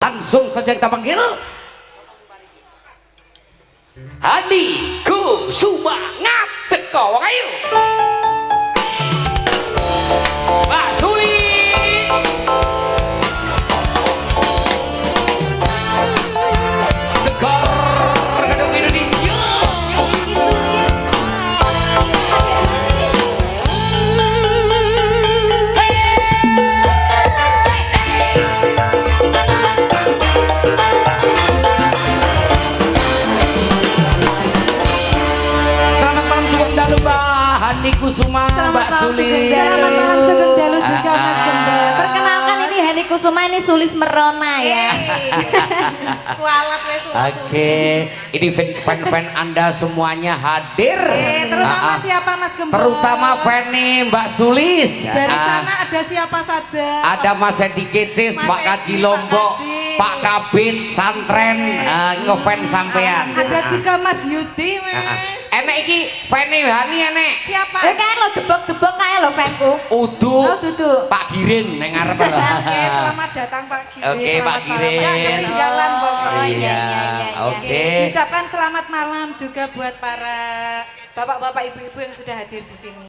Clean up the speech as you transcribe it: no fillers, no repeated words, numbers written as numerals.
Langsung saja kita panggil Hani Kusuma ngateko ayo Mbak Sulis Sekor Gedung Indonesia Hani Kusuma, Mbak Sulis. Selamat malam Sugeng Dalu juga Mas Gembel. Perkenalkan ini Hani Kusuma, ini Sulis Merona ya. Kualat wes. Oke, ini fan-fan Anda semuanya hadir. Terutama siapa Mas Gembel? Terutama Fanny Mbak Sulis. Dari sana ada siapa saja? Ada Mas Edi Kecis, Mas Pak Edi, Kaji Pak Lombok, Kaji. Pak Kabit, Santren, ngefans sampean. Ada juga Mas Yudi Mas. Enek iki Fanny Hani enek. Siapa? Kayak lo gebok-gebok kayak lo fanku. Udu. Oh, duduk. Pak Girin neng ngarep. Oke, selamat datang Pak Giring. Oke, Pak Selamat malam. Giring. Nggak ketinggalan pokoknya. Oh, iya. Oke. Diucapkan selamat malam juga buat para bapak-bapak ibu-ibu yang sudah hadir di sini.